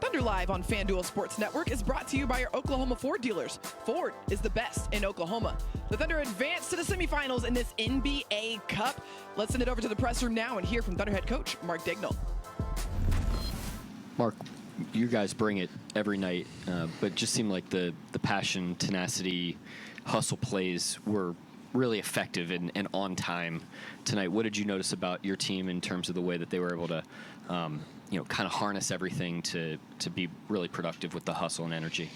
Thunder Live on FanDuel Sports Network is brought to you by your Oklahoma Ford dealers. Ford is the best in Oklahoma. The Thunder advance to the semifinals in this NBA Cup. Let's send it over to the press room now and hear from Thunder head coach Mark Daigneault. Mark, you guys bring it every night, but just seemed like the passion, tenacity, hustle plays were really effective and on time tonight. What did you notice about your team in terms of the way that they were able to, kind of harness everything to be really productive with the hustle and energy?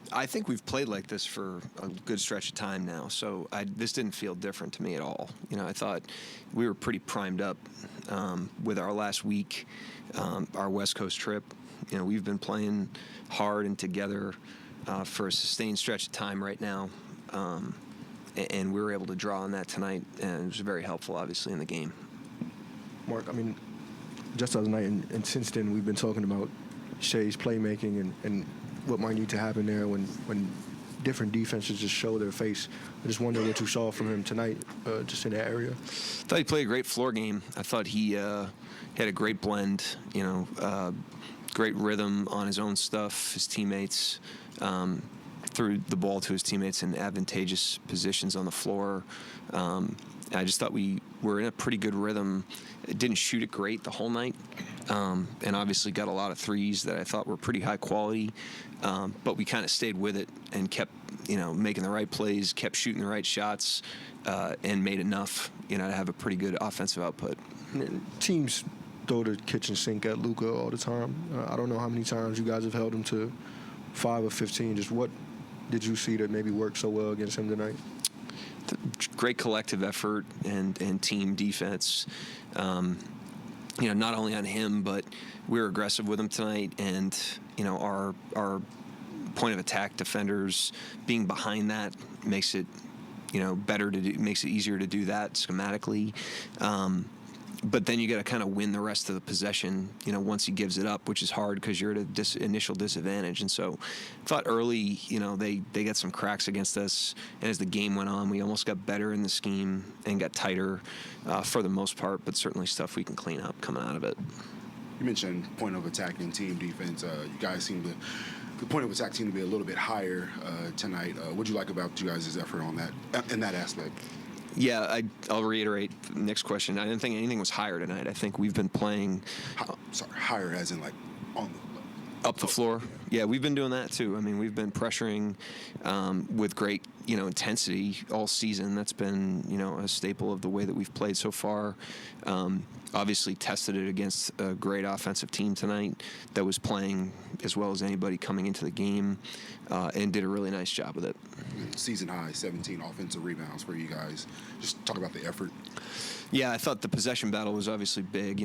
I think we've played like this for a good stretch of time now, so this didn't feel different to me at all. I thought we were pretty primed up with our last week, our West Coast trip. We've been playing hard and together for a sustained stretch of time right now, and we were able to draw on that tonight, and it was very helpful, obviously, in the game. Mark, just the other night and since then, we've been talking about Shai's playmaking and what might need to happen there when different defenses just show their face. I just wonder what you saw from him tonight, just in that area. I thought he played a great floor game. I thought he had a great blend, great rhythm on his own stuff, his teammates, threw the ball to his teammates in advantageous positions on the floor. I just thought we were in a pretty good rhythm. It didn't shoot it great the whole night, and obviously got a lot of threes that I thought were pretty high quality, but we kind of stayed with it and kept, making the right plays, kept shooting the right shots, and made enough, to have a pretty good offensive output. Teams throw the kitchen sink at Luka all the time. I don't know how many times you guys have held him to 5 or 15. Just what did you see that maybe worked so well against him tonight? Great collective effort and team defense. Not only on him, but we were aggressive with him tonight, and our point of attack defenders being behind that makes it better to do, makes it easier to do that schematically. But then you got to kind of win the rest of the possession, once he gives it up, which is hard because you're at an initial disadvantage. And so I thought early, they got some cracks against us. And as the game went on, we almost got better in the scheme and got tighter for the most part, but certainly stuff we can clean up coming out of it. You mentioned point of attack and team defense. You guys the point of attack seemed to be a little bit higher tonight. What do you like about you guys' effort on that, in that aspect? Yeah, I'll reiterate the next question. I didn't think anything was higher tonight. I think we've been playing... higher as in on up the floor. Yeah, we've been doing that too. We've been pressuring with great, intensity all season. That's been, a staple of the way that we've played so far. Obviously tested it against a great offensive team tonight that was playing as well as anybody coming into the game, and did a really nice job with it. Season high, 17 offensive rebounds for you guys. Just talk about the effort. Yeah, I thought the possession battle was obviously big.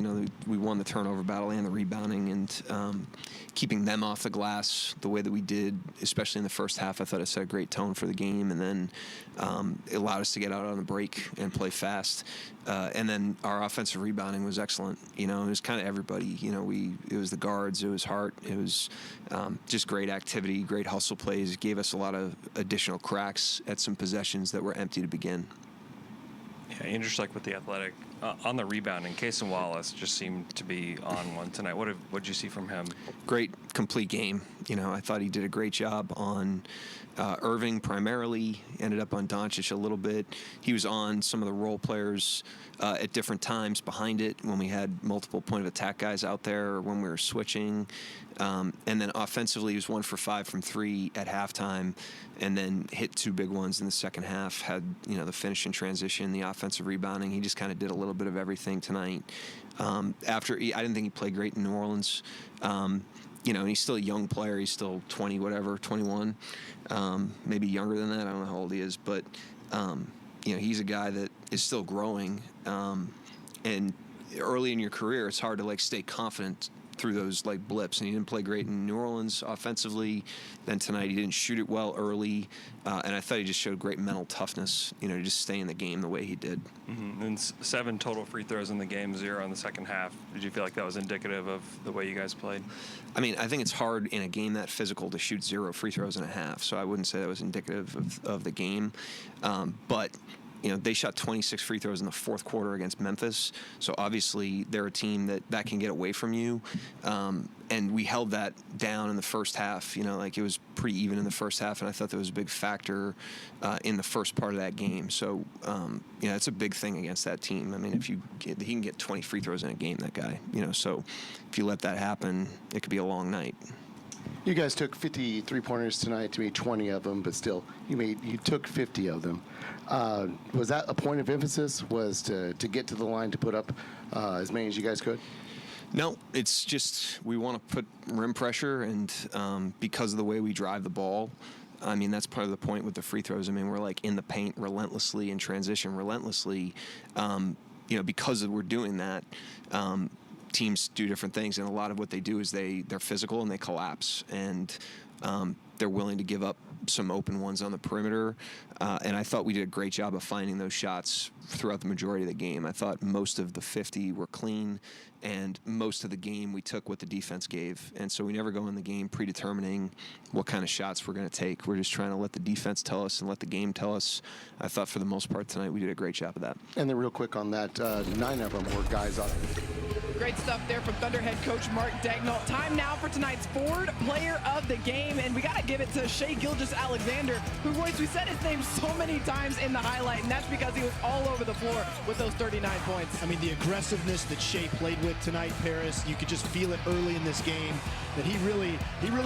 We won the turnover battle and the rebounding, and keeping them off the glass the way that we did, especially in the first half, I thought it set a great tone for the game, and then it allowed us to get out on the break and play fast. And then our offensive rebounding was excellent. It was kind of everybody. It was the guards, it was Hart, it was just great activity, great hustle plays. It gave us a lot of additional cracks at some possessions that were empty to begin. Yeah, and just like with the Athletic, on the rebounding, Cason Wallace just seemed to be on one tonight. What did you see from him? Great, complete game. I thought he did a great job on Irving primarily, ended up on Doncic a little bit. He was on some of the role players at different times behind it when we had multiple point of attack guys out there or when we were switching. And then offensively, he was 1 for 5 from 3 at halftime, and then hit 2 big ones in the second half. Had the finish and transition, the offensive rebounding. He just kind of did a little bit of everything tonight. I didn't think he played great in New Orleans. And he's still a young player. He's still 21, maybe younger than that. I don't know how old he is, but he's a guy that is still growing. And early in your career, it's hard to stay confident through those blips, and he didn't play great in New Orleans offensively. Then tonight he didn't shoot it well early, and I thought he just showed great mental toughness, to just stay in the game the way he did. Mm-hmm. And 7 total free throws in the game, 0 in the second half. Did you feel like that was indicative of the way you guys played? I think it's hard in a game that physical to shoot 0 free throws in a half, so I wouldn't say that was indicative of the game, but they shot 26 free throws in the fourth quarter against Memphis. So obviously they're a team that can get away from you. And we held that down in the first half. It was pretty even in the first half, and I thought that was a big factor in the first part of that game. So, it's a big thing against that team. I mean, he can get 20 free throws in a game, that guy. So if you let that happen, it could be a long night. You guys took 50 three-pointers tonight. To me, 20 of them, but still, you took 50 of them. Was that a point of emphasis? Was to get to the line to put up as many as you guys could? No, it's just we want to put rim pressure, and because of the way we drive the ball, I mean, that's part of the point with the free throws. I mean, we're like in the paint relentlessly, in transition relentlessly. Because we're doing that, teams do different things, and a lot of what they do is they're physical and they collapse, and they're willing to give up some open ones on the perimeter. And I thought we did a great job of finding those shots throughout the majority of the game. I thought most of the 50 were clean, and most of the game we took what the defense gave. And so we never go in the game predetermining what kind of shots we're going to take. We're just trying to let the defense tell us and let the game tell us. I thought for the most part tonight we did a great job of that. And then real quick on that, 9 of them were guys on. Great stuff there from Thunder head coach Mark Daigneault. Time now for tonight's Ford Player of the Game, and we got to give it to Shai Gilgeous-Alexander, who, Royce, we said his name so many times in the highlight, and that's because he was all over the floor with those 39 points. I mean, the aggressiveness that Shai played with tonight, Paris, you could just feel it early in this game that he really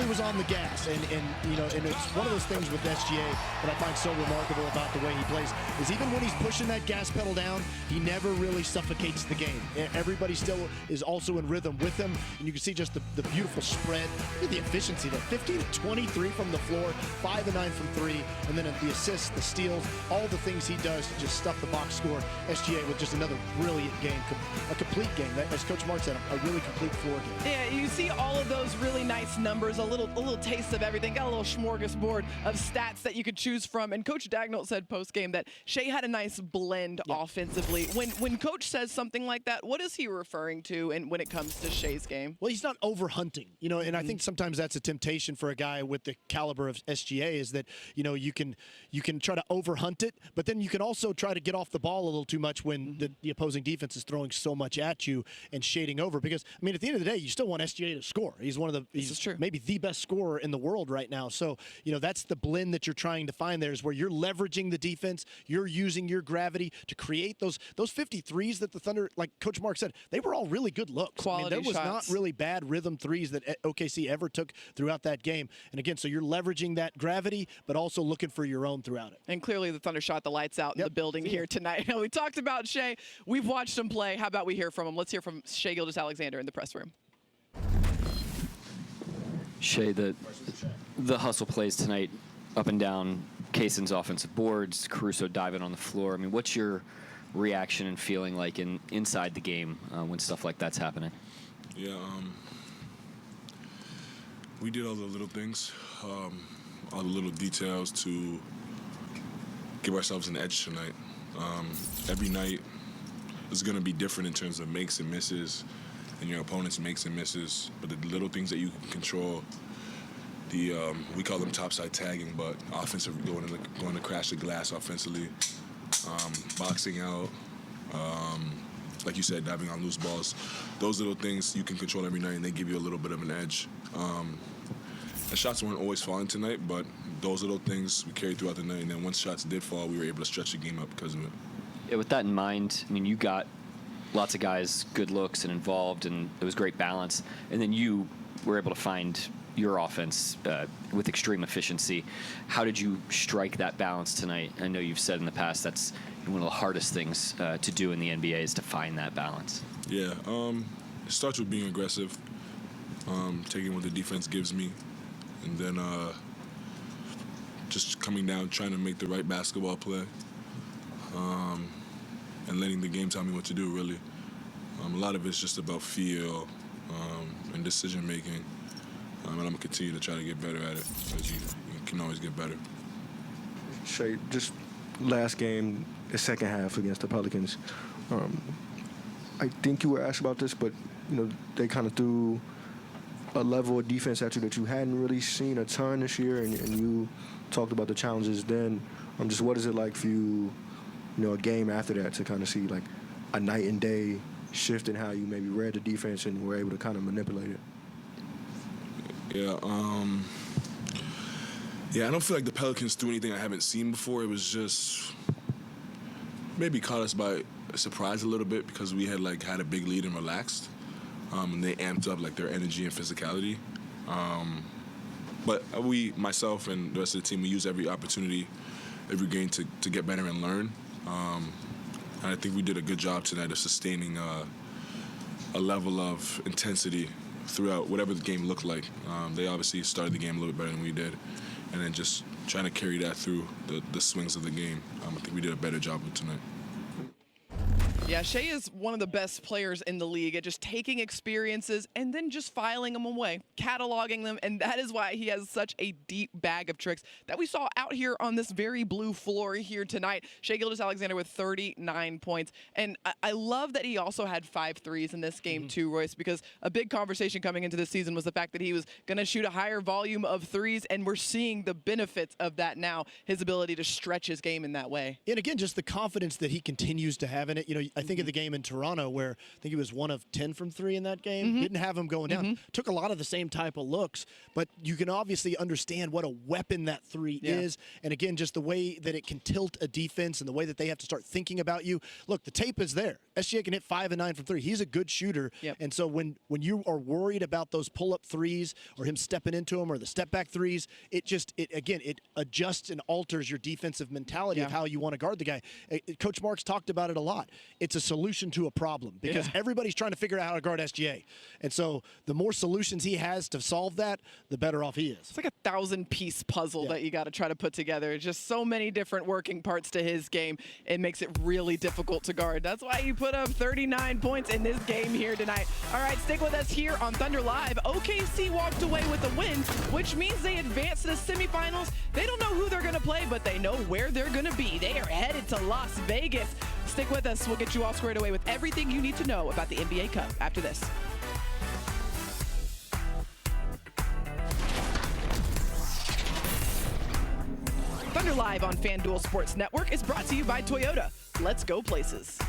was on the gas, and it's one of those things with SGA that I find so remarkable about the way he plays is even when he's pushing that gas pedal down, he never really suffocates the game. Everybody still is also in rhythm with him, and you can see just the beautiful spread. Look at the efficiency there, 15-23 from the floor, 5 and 9 from 3, and then the assists, the steals, all the things he does to just stuff the box score. SGA with just another brilliant game, a complete game. As Coach Mark said, a really complete floor game. Yeah, you see all of those really nice numbers, a little taste of everything, got a little smorgasbord of stats that you could choose from. And Coach Daigneault said post-game that Shai had a nice blend offensively. When Coach says something like that, what is he referring to and when it comes to Shai's game? Well, he's not over-hunting, and I think sometimes that's a temptation for a guy with the caliber of SGA is that, you can try to over-hunt it, but then you can also try to get off the ball a little too much when the opposing defense is throwing so much at you and shading over. Because, I mean, at the end of the day, you still want SGA to score. He's maybe the best scorer in the world right now. So, that's the blend that you're trying to find there is where you're leveraging the defense, you're using your gravity to create those 53s that the Thunder, like Coach Mark said, they were all really good looks. Quality there was shots. not really bad rhythm threes that OKC ever took throughout that game. And again, so you're leveraging that gravity, but also looking for your own throughout it. And clearly the Thunder shot the lights out in the building here tonight. We talked about Shai. We've watched him play. How about we hear from him? Let's hear from Shai Gilgeous-Alexander in the press room. Shai, the hustle plays tonight, up and down Kaysen's offensive boards, Caruso diving on the floor. I mean, what's your reaction and feeling like inside the game when stuff like that's happening? Yeah, we did all the little things, all the little details to give ourselves an edge tonight. Every night is going to be different in terms of makes and misses, and your opponent's makes and misses. But the little things that you can control, we call them topside tagging, but offensive going to crash the glass offensively, boxing out, like you said, diving on loose balls. Those little things you can control every night, and they give you a little bit of an edge. The shots weren't always falling tonight, but those little things we carried throughout the night, and then once shots did fall, we were able to stretch the game up because of it. Yeah, with that in mind, I mean, you got lots of guys, good looks and involved, and it was great balance. And then you were able to find your offense with extreme efficiency. How did you strike that balance tonight? I know you've said in the past that's one of the hardest things to do in the NBA is to find that balance. Yeah, it starts with being aggressive, taking what the defense gives me, and then just coming down, trying to make the right basketball play, and letting the game tell me what to do, really. A lot of it's just about feel and decision-making, and I'm going to continue to try to get better at it, because you can always get better. Shai, just last game, the second half against the Pelicans, I think you were asked about this, but they kind of threw a level of defense at you that you hadn't really seen a ton this year, and you talked about the challenges then. Just what is it like for you a game after that to kind of see like a night and day shift in how you maybe read the defense and were able to kind of manipulate it? Yeah, I don't feel like the Pelicans threw anything I haven't seen before. It was just maybe caught us by surprise a little bit because we had had a big lead and relaxed, and they amped up like their energy and physicality. But myself and the rest of the team, we use every opportunity, every game to get better and learn. And I think we did a good job tonight of sustaining a level of intensity throughout whatever the game looked like. They obviously started the game a little bit better than we did, and then just trying to carry that through the swings of the game. I think we did a better job of tonight. Yeah, Shai is one of the best players in the league at just taking experiences and then just filing them away, cataloging them, and that is why he has such a deep bag of tricks that we saw out here on this very blue floor here tonight. Shai Gilgeous-Alexander with 39 points, and I love that he also had 5 threes in this game too, Royce, because a big conversation coming into this season was the fact that he was going to shoot a higher volume of threes, and we're seeing the benefits of that now, his ability to stretch his game in that way. And again, just the confidence that he continues to have in it. I think of the game in Toronto where I think he was 1 of 10 from 3 in that game. Didn't have him going down. Took a lot of the same type of looks, but you can obviously understand what a weapon that 3 is. And again, just the way that it can tilt a defense and the way that they have to start thinking about you. Look, the tape is there. SGA can hit 5 and 9 from 3. He's a good shooter. And so when you are worried about those pull-up threes or him stepping into them or the step-back threes, it adjusts and alters your defensive mentality of how you want to guard the guy. Coach Marks talked about it a lot. It's a solution to a problem because everybody's trying to figure out how to guard SGA. And so the more solutions he has to solve that, the better off he is. It's like a 1,000-piece puzzle that you got to try to put together. Just so many different working parts to his game. It makes it really difficult to guard. That's why he put up 39 points in this game here tonight. All right, stick with us here on Thunder Live. OKC walked away with a win, which means they advance to the semifinals. They don't know who they're going to play, but they know where they're going to be. They are headed to Las Vegas. Stick with us. We'll get you all squared away with everything you need to know about the NBA Cup after this. Thunder Live on FanDuel Sports Network is brought to you by Toyota. Let's go places.